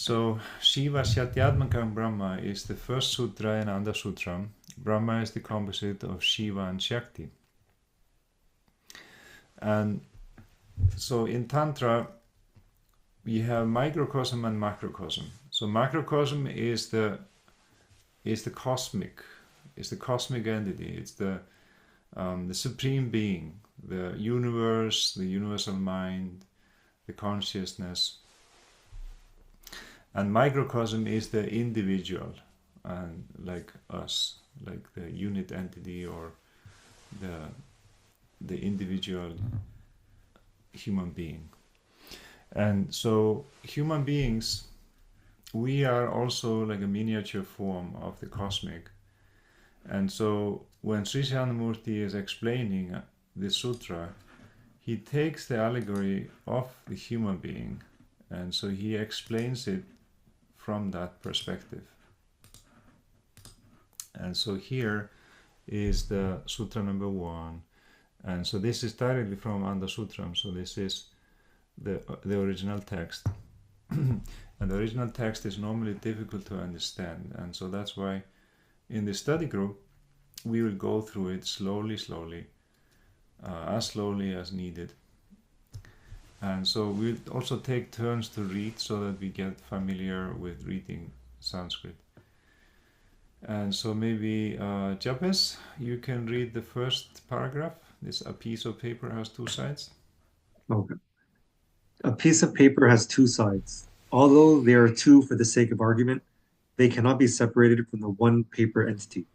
So Shiva Satyatmakam Brahma is the first sutra in Ananda Sutram. Brahma is the composite of Shiva and Shakti. And so in Tantra, we have microcosm and macrocosm. So macrocosm is the cosmic, is the cosmic entity. It's the supreme being, the universe, the universal mind, the consciousness. And microcosm is the individual, and like us, like the unit entity or the individual human being. And so human beings, we are also like a miniature form of the cosmic. And so when Shrii Shrii Anandamurti is explaining this sutra, he takes the allegory of the human being, and so he explains it from that perspective. And so here is the sutra number 1, and so this is directly from Ananda Sutram. So this is the original text. And the original text is normally difficult to understand, and so that's why in the study group we will go through it slowly, as slowly as needed. And so we'll also take turns to read so that we get familiar with reading Sanskrit. And so maybe Japes, you can read the first paragraph. A piece of paper has 2 sides. Okay. A piece of paper has 2 sides. Although they are 2 for the sake of argument, they cannot be separated from the one paper entity.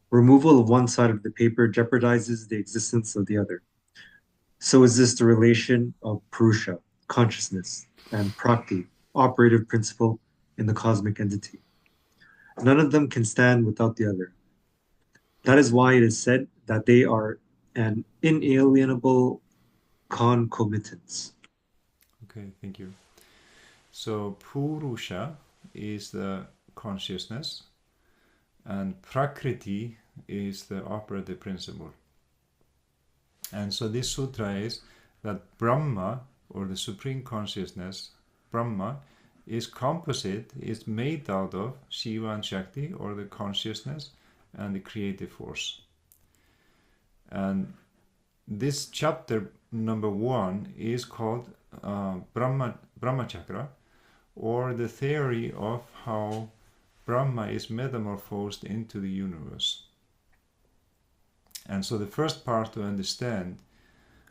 Removal of one side of the paper jeopardizes the existence of the other. So is this the relation of Purusha, consciousness, and Prakti, operative principle in the cosmic entity. None of them can stand without the other. That is why it is said that they are an inalienable concomitance. Okay, thank you. So Purusha is the consciousness, and Prakriti is the operative principle. And so this sutra is that Brahma, or the supreme consciousness, Brahma, is composite, is made out of Shiva and Shakti, or the consciousness and the creative force. And this chapter number 1 is called Brahma Chakra, or the theory of how Brahma is metamorphosed into the universe. And so the first part to understand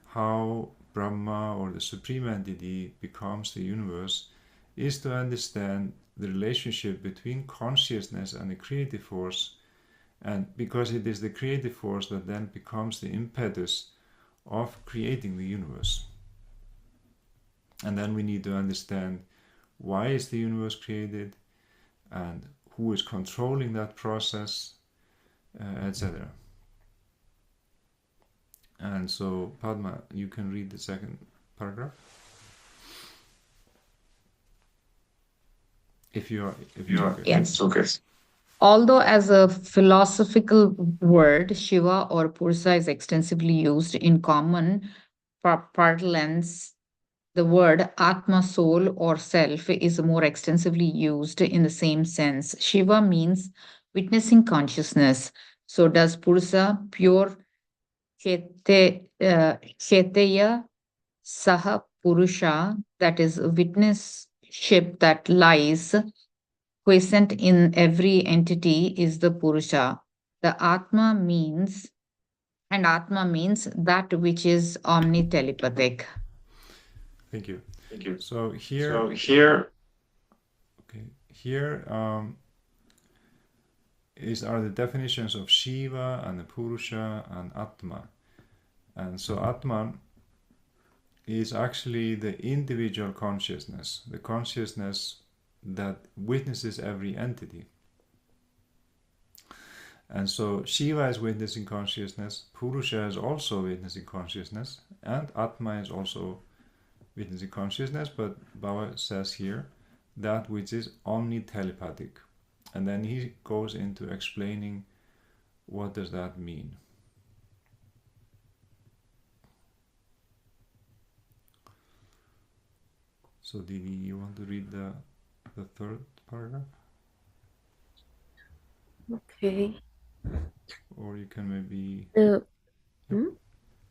how Brahma, or the supreme entity, becomes the universe is to understand the relationship between consciousness and the creative force, and because it is the creative force that then becomes the impetus of creating the universe. And then we need to understand why is the universe created, and who is controlling that process, etc. And so, Padma, you can read the second paragraph. If you are okay. Yes. Okay. Although as a philosophical word, Shiva or Purusha is extensively used in common parlance, the word Atma, soul, or self is more extensively used in the same sense. Shiva means witnessing consciousness. So does Purusha, pure Cheteya Saha Purusha, that is witnessship that lies quiescent in every entity, is the Purusha. The Atma means that which is omnitelepathic. Thank you. Thank you. So here, are the definitions of Shiva and the Purusha and Atma. And so Atma is actually the individual consciousness, the consciousness that witnesses every entity. And so Shiva is witnessing consciousness, Purusha is also witnessing consciousness, and Atma is also witnessing consciousness, but Baba says here that which is omnitelepathic. And then he goes into explaining what does that mean. So Didi, you want to read the the third paragraph. Okay. Or you can maybe... The Yep.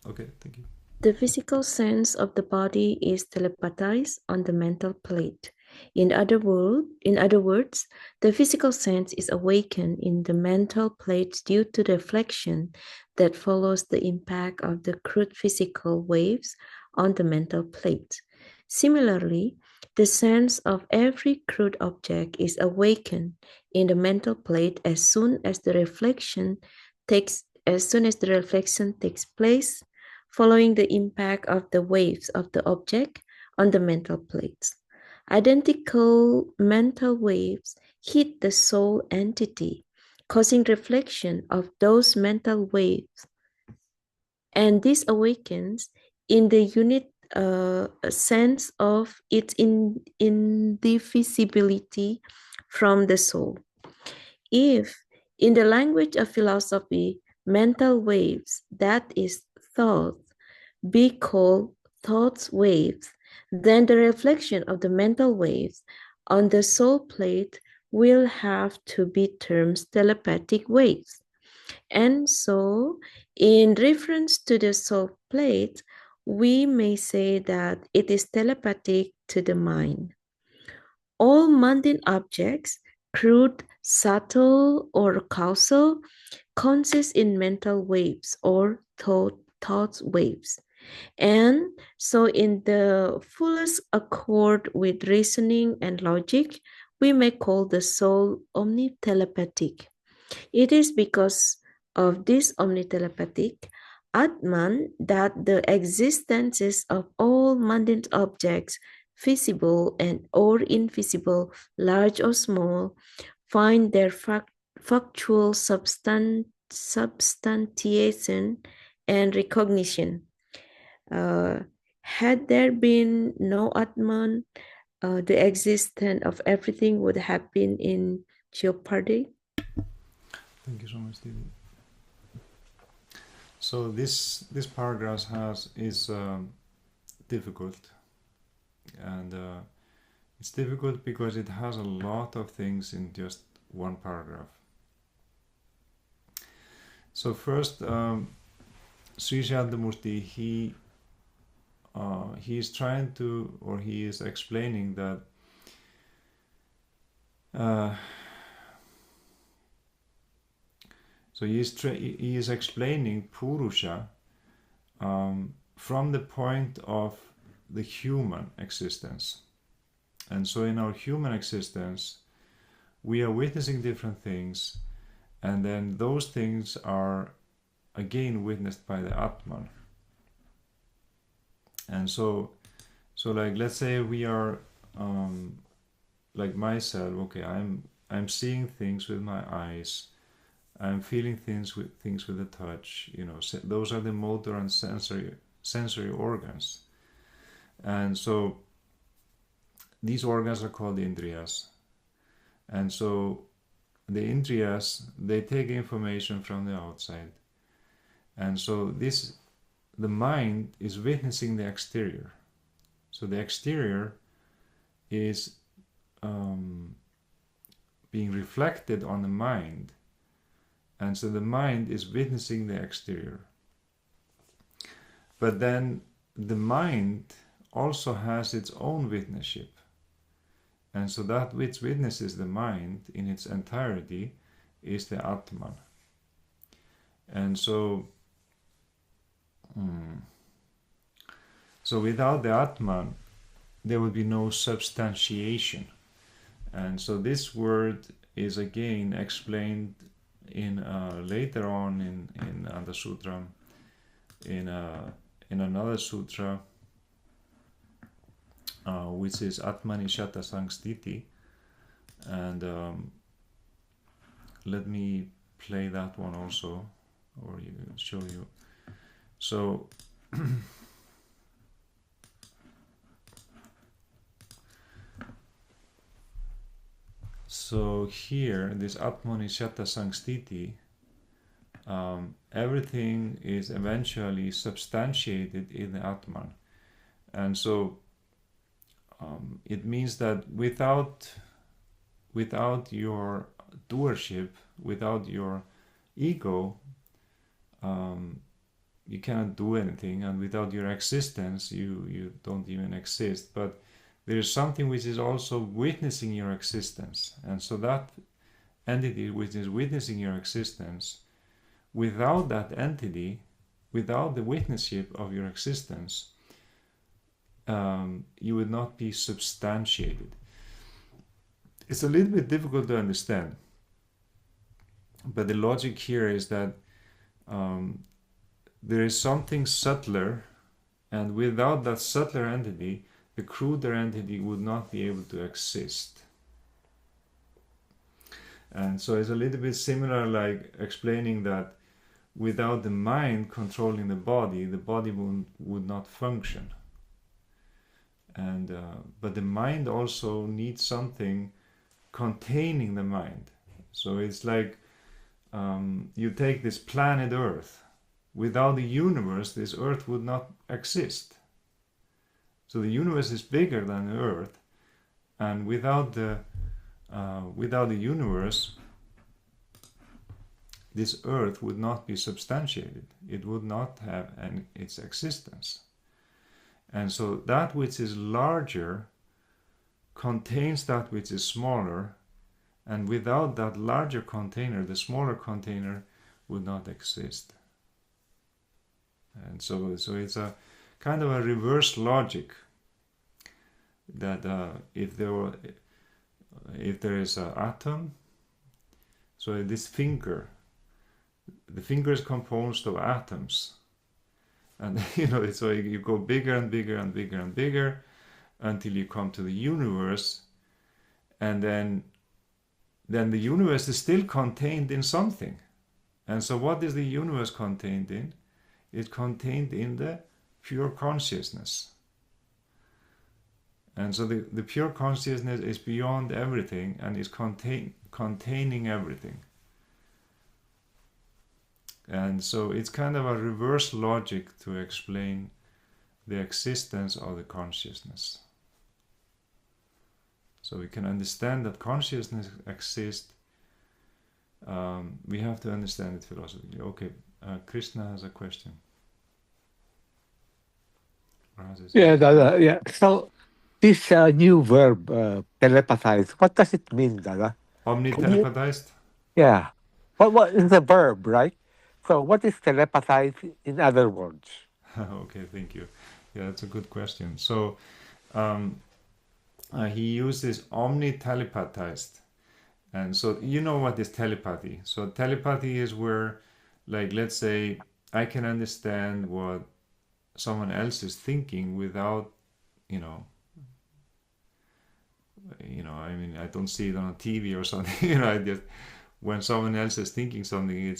Okay, thank you. The physical sense of the body is telepathized on the mental plate. In other words, the physical sense is awakened in the mental plate due to the reflection that follows the impact of the crude physical waves on the mental plate. Similarly, the sense of every crude object is awakened in the mental plate as soon as the reflection takes place following the impact of the waves of the object on the mental plates. Identical mental waves hit the soul entity, causing reflection of those mental waves. And this awakens in the unit sense of its indivisibility from the soul. If, in the language of philosophy, mental waves, that is thought, be called thought waves, then the reflection of the mental waves on the soul plate will have to be termed telepathic waves. And so, in reference to the soul plate, we may say that it is telepathic to the mind. All mundane objects, crude, subtle, or causal, consist in mental waves or thought waves. And so, in the fullest accord with reasoning and logic, we may call the soul omnitelepathic. It is because of this omnitelepathic Atman that the existences of all mundane objects, visible and or invisible, large or small, find their factual substantiation and recognition. Had there been no Atman, the existence of everything would have been in jeopardy. Thank you so much, Stevie. So this paragraph is difficult, and it's difficult because it has a lot of things in just one paragraph. So first, Shrii Shrii Anandamurti, he is trying to, or he is explaining that so he is explaining Purusha from the point of the human existence. And so in our human existence, we are witnessing different things, and then those things are again witnessed by the Atman. And so like, let's say we are like myself, okay, I'm seeing things with my eyes, I'm feeling things with the touch, those are the motor and sensory organs. And so these organs are called indriyas. And so the indriyas, they take information from the outside. And so the mind is witnessing the exterior. So the exterior is being reflected on the mind. And so the mind is witnessing the exterior. But then the mind also has its own witnesship. And so that which witnesses the mind in its entirety is the Atman. And so without the Atman, there would be no substantiation. And so this word is again explained in later on in Ananda Sutram, in another sutra, which is Atmanishata Sangstiti. And let me play that one also, or show you. So so here, this Atmanishata Sangstiti, everything is eventually substantiated in the Atman. And so it means that without without your doership, without your ego, you cannot do anything, and without your existence, you don't even exist. But there is something which is also witnessing your existence, and so that entity which is witnessing your existence, without that entity, without the witnesship of your existence, you would not be substantiated. It's a little bit difficult to understand, but the logic here is that there is something subtler, and without that subtler entity, the cruder entity would not be able to exist. And so it's a little bit similar, like explaining that without the mind controlling the body would not function. And but the mind also needs something containing the mind. So it's like you take this planet Earth. Without the universe, this Earth would not exist. So the universe is bigger than the Earth, and without the universe, this Earth would not be substantiated. It would not have its existence. And so that which is larger contains that which is smaller, and without that larger container, the smaller container would not exist. And so it's a kind of a reverse logic that if there is an atom, so this finger, the finger is composed of atoms, and so you go bigger and bigger and bigger and bigger until you come to the universe, and then the universe is still contained in something. And so what is the universe contained in? It's contained in the pure consciousness. And so the pure consciousness is beyond everything and is containing everything. And so it's kind of a reverse logic to explain the existence of the consciousness. So we can understand that consciousness exists. We have to understand it philosophically. Okay, Krishna has a question. Dada, yeah. So this new verb, telepathize, what does it mean, Dada? Omnitelepathized? Yeah. What is the verb, right? So what is telepathize in other words? Okay, thank you. Yeah, that's a good question. So he uses omnitelepathized. And so you know what is telepathy. So telepathy is where, like, let's say I can understand what someone else is thinking without, I mean, I don't see it on a TV or something. I just, when someone else is thinking something,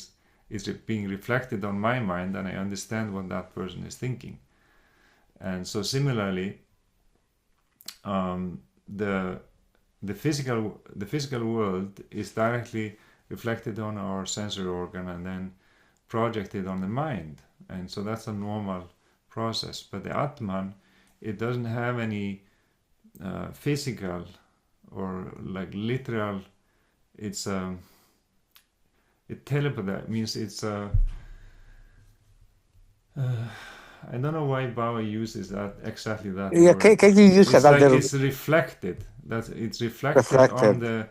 it's being reflected on my mind, and I understand what that person is thinking. And so similarly, the physical world is directly reflected on our sensory organ and then projected on the mind, and so that's a normal process. But the Atman, it doesn't have any physical or like literal. It telepathy means it's I don't know why Baba uses exactly that word. Can you use it's another? Like it's reflected. It's reflected.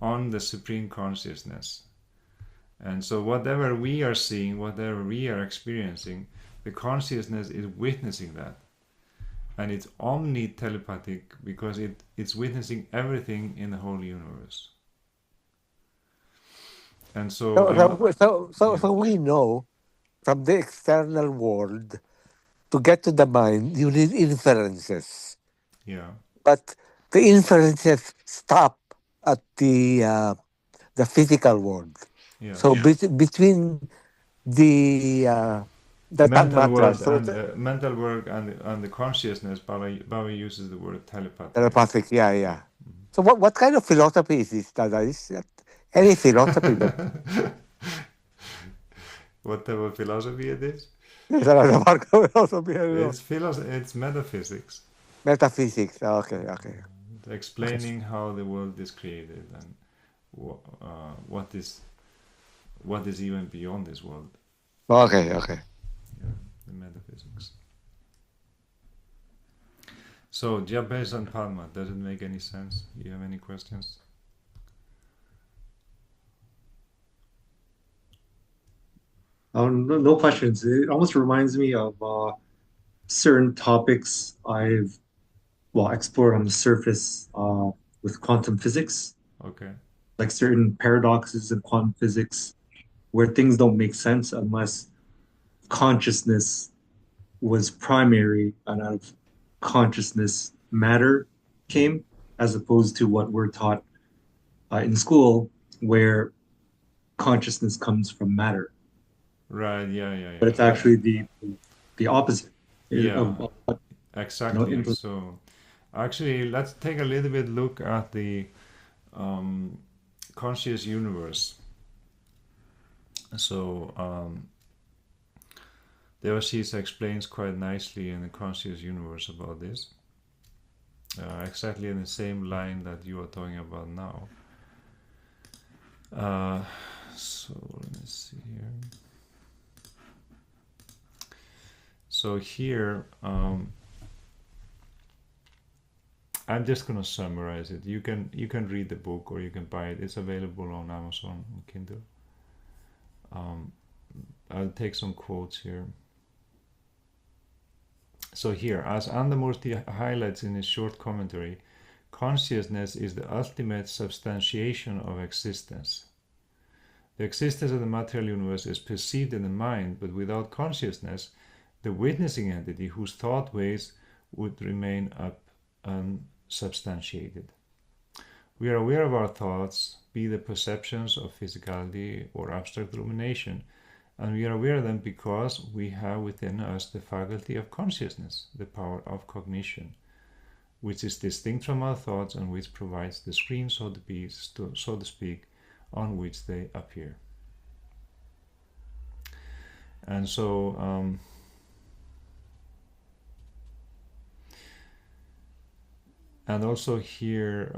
on the supreme consciousness. And so whatever we are seeing, whatever we are experiencing, the consciousness is witnessing that. And it's omni-telepathic because it's witnessing everything in the whole universe. And So we know from the external world, to get to the mind, you need inferences. Yeah. But the inferences stop at the physical world. Yeah. So between the mental world so and mental work and the consciousness, Baba uses the word telepathy. telepathic, yeah. So what kind of philosophy is this, Dada? Is that any philosophy? What type of philosophy it is? Philosophy. It's metaphysics. Metaphysics. Okay. explaining how the world is created and what is even beyond this world. Okay. Yeah, the metaphysics. So, Jabez and Padma, does it make any sense? Do you have any questions? No questions. It almost reminds me of certain topics I've explored on the surface with quantum physics, Okay. like certain paradoxes in quantum physics where things don't make sense unless consciousness was primary and out of consciousness matter came, as opposed to what we're taught in school, where consciousness comes from matter. Right. Yeah. But it's actually the opposite Yeah. of what Exactly. So, actually, let's take a little bit look at the conscious universe. So, Devashish explains quite nicely in the conscious universe about this. Exactly in the same line that you are talking about now. So let me see here. So here, I'm just gonna summarize it. You can read the book or you can buy it. It's available on Amazon on Kindle. I'll take some quotes here. So here, as Anandamurti highlights in his short commentary, consciousness is the ultimate substantiation of existence. The existence of the material universe is perceived in the mind, but without consciousness, the witnessing entity whose thought waves would remain unsubstantiated. We are aware of our thoughts, be the perceptions of physicality or abstract rumination, and we are aware of them because we have within us the faculty of consciousness, the power of cognition, which is distinct from our thoughts and which provides the screen, so to speak, on which they appear. And so, and also here,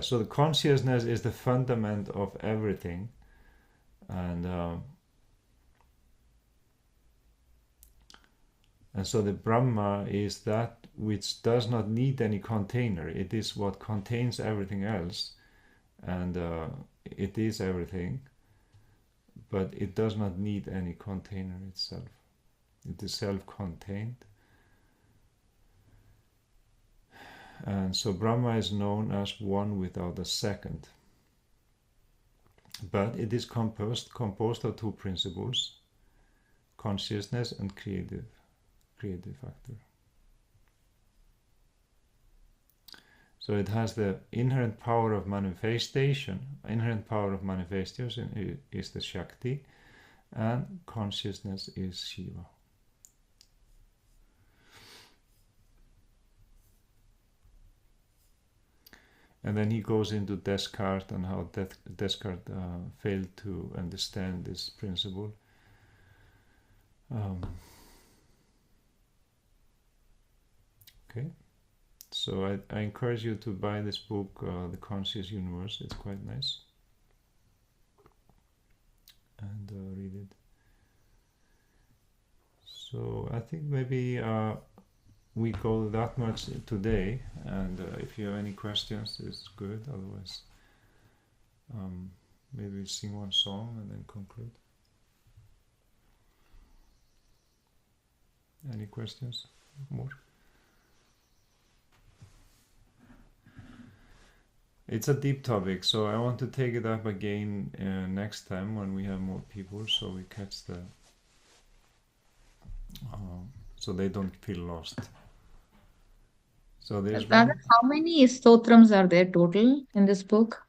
so the consciousness is the fundament of everything, and so the Brahma is that which does not need any container. It is what contains everything else, and it is everything, but it does not need any container itself. It is self-contained. And so Brahma is known as one without a second. But it is composed of two principles, consciousness and creative factor. So it has the inherent power of manifestation. Inherent power of manifestation is the Shakti, and consciousness is Shiva. And then he goes into Descartes and how Descartes failed to understand this principle. Okay, so I encourage you to buy this book, The Conscious Universe. It's quite nice. And read it. So I think maybe we go that much today, and if you have any questions, it's good. Otherwise, maybe we sing one song and then conclude. Any questions? More? It's a deep topic, so I want to take it up again next time when we have more people, so we catch the so they don't feel lost. So there's Dada, how many stotrams are there total in this book?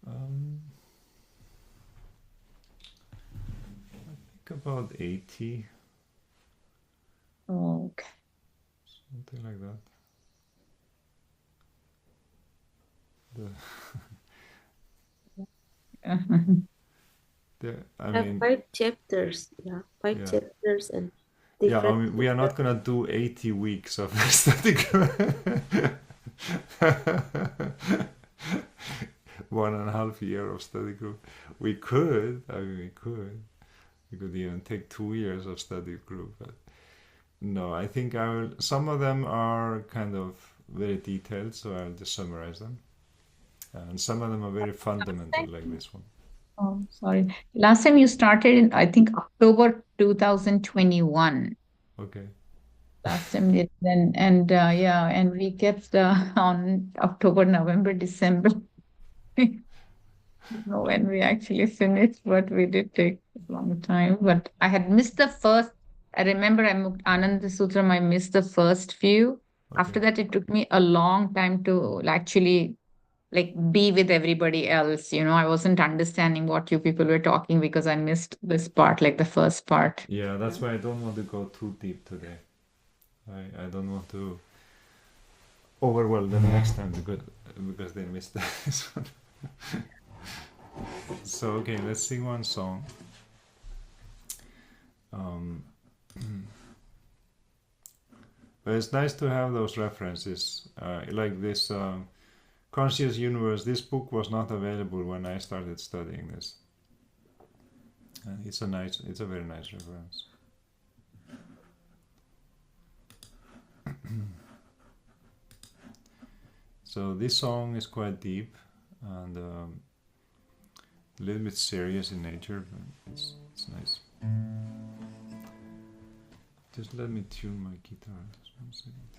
I think about 80. Oh, okay. Something like that. I mean, 5 chapters. Yeah, 5 Yeah. chapters and Yeah, I different mean, we are not gonna do 80 weeks of study group. 1.5 year of study group. We could, I mean, we could even take 2 years of study group, but no, I think some of them are kind of very detailed, so I'll just summarize them. And some of them are very fundamental, like this one. Oh, sorry. Last time you started in, I think, October 2021. Okay. Last time, and we kept on October, November, December. Know when we actually finished, but we did take a long time. But I had missed the first. I remember Ananda Sutram. I missed the first few. After Okay. that, it took me a long time to actually like be with everybody else. I wasn't understanding what you people were talking because I missed this part, like the first part. Yeah, that's why I don't want to go too deep today. I don't want to overwhelm them next time because they missed this one. So okay, let's sing one song. But it's nice to have those references, like this Conscious Universe. This book was not available when I started studying this. It's a very nice reference. So this song is quite deep and a little bit serious in nature, but it's nice. Just let me tune my guitar. Just 1 second.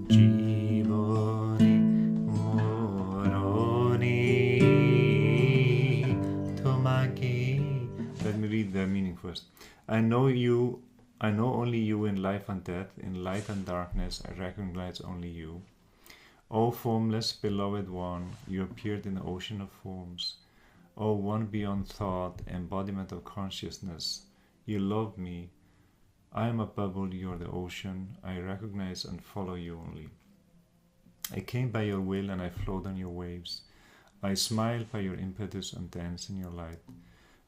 Jivoni moroni tomaki. Let me read the meaning first. I know only you in life and death, in light and darkness, I recognize only you. O formless, beloved one, you appeared in the ocean of forms. O one beyond thought, embodiment of consciousness, you love me. I am a bubble, you are the ocean. I recognize and follow you only. I came by your will and I float on your waves. I smile by your impetus and dance in your light.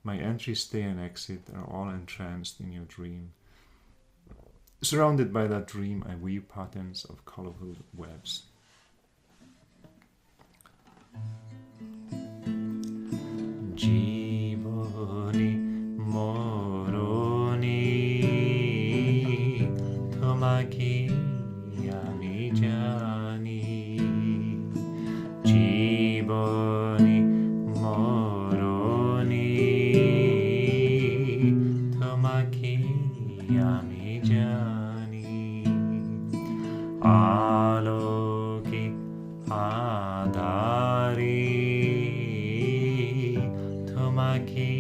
My entry, stay, and exit are all entranced in your dream. Surrounded by that dream, I weave patterns of colorful webs. Jivoni moroni tomaki yami jani. Jivoni moroni tomaki yami jani. Aloki adari tomaki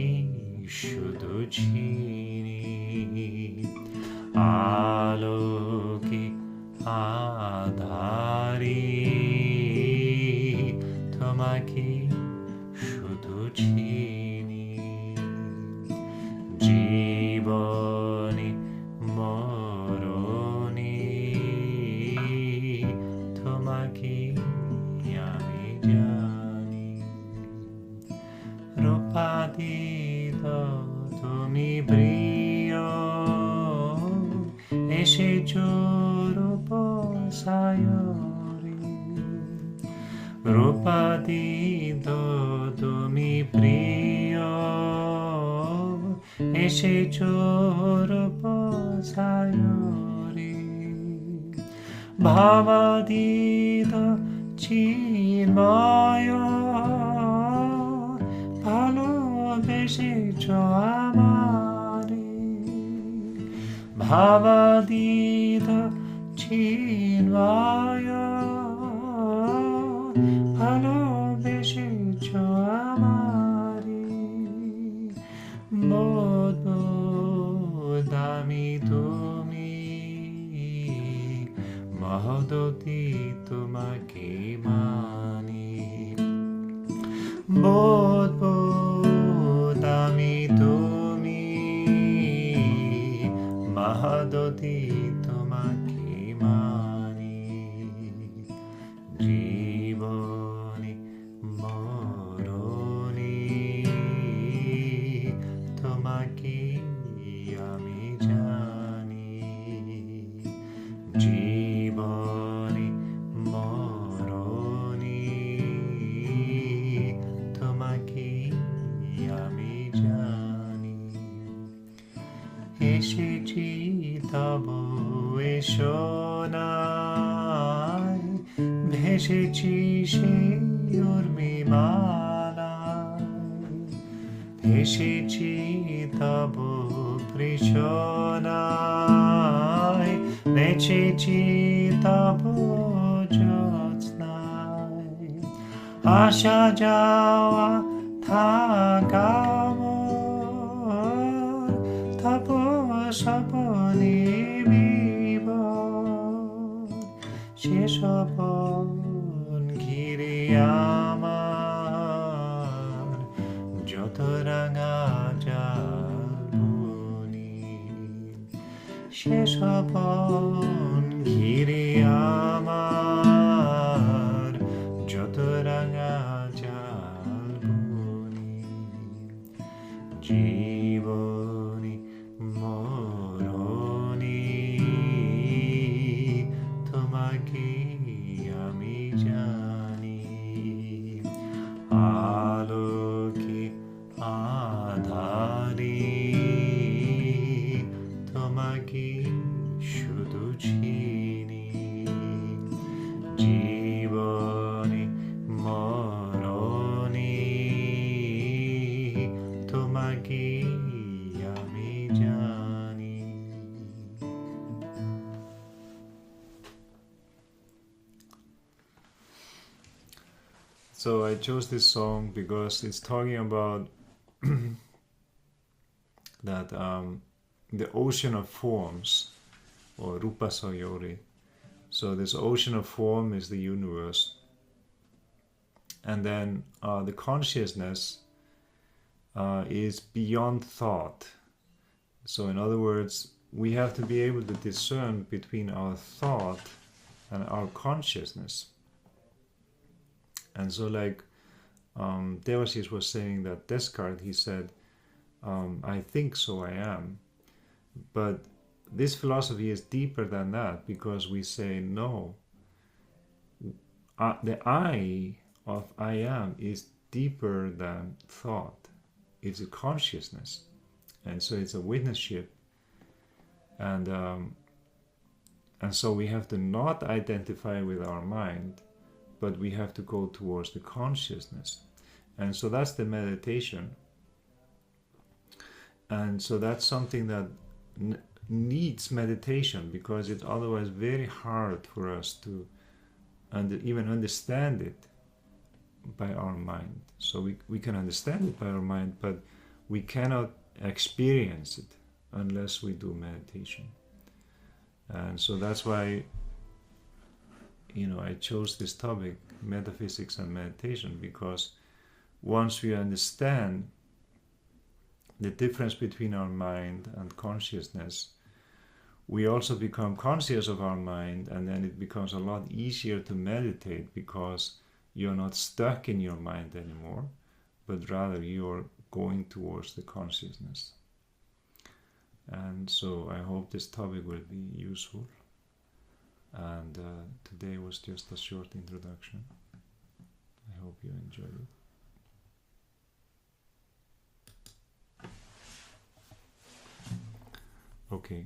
shuduchini. Aloki adari tomaki shuduchini. Jivoni moroni tomaki yami jani. Rupadido tumi brio eshe chorupo sayori. Rupadido tumi brio eshe chorupo sayori. Bhavadita Chinmaya ভালোবেসেছ আমারে ভাবাদিত চিন্ময় ভালোবেসেছ আমারে বোধ আমি তুমি মহদতি তোমাকে মানি বোধ আমি তুমি মহদতি তোমাকে মানি জীবনে মরণে তোমাকে আমি জানি জীবনে মরণে তোমাকে আমি জানি এসেছি তব এসোনায় ভেসেছি সেই উর্মিমালায় ভেসেছি তব কৃষ্ণায় নেচেছি তব জ্যোৎস্নায় আসা যাওয়া থাকা মোর তপ স্বপনে বিভোর সে স্বপন ঘিরে আমার যত রাঙা জালবনি সে স্বপন ঘিরে আমার যত রাঙা জালবনি জীবনে মরণে তোমাকে আমি জানি আলোকে আধারে তোমাকে শুধু চিনি জীবনে মরণে তোমাকে আমি জানি So I chose this song because it's talking about that the ocean of forms, or Rupa Sayori. So this ocean of form is the universe. And then the consciousness is beyond thought. So in other words, we have to be able to discern between our thought and our consciousness. And so like Devashish was saying that Descartes, he said, I think so I am. But this philosophy is deeper than that because we say no. The I of I am is deeper than thought. It's a consciousness. And so it's a witnesship. And so we have to not identify with our mind, but we have to go towards the consciousness. And so that's the meditation. And so that's something that needs meditation because it's otherwise very hard for us to even understand it by our mind. So we can understand it by our mind, but we cannot experience it unless we do meditation. And so that's why, I chose this topic, metaphysics and meditation, because once we understand the difference between our mind and consciousness, we also become conscious of our mind, and then it becomes a lot easier to meditate because you're not stuck in your mind anymore, but rather you're going towards the consciousness. And so I hope this topic will be useful. And today was just a short introduction. I hope you enjoyed it. Okay.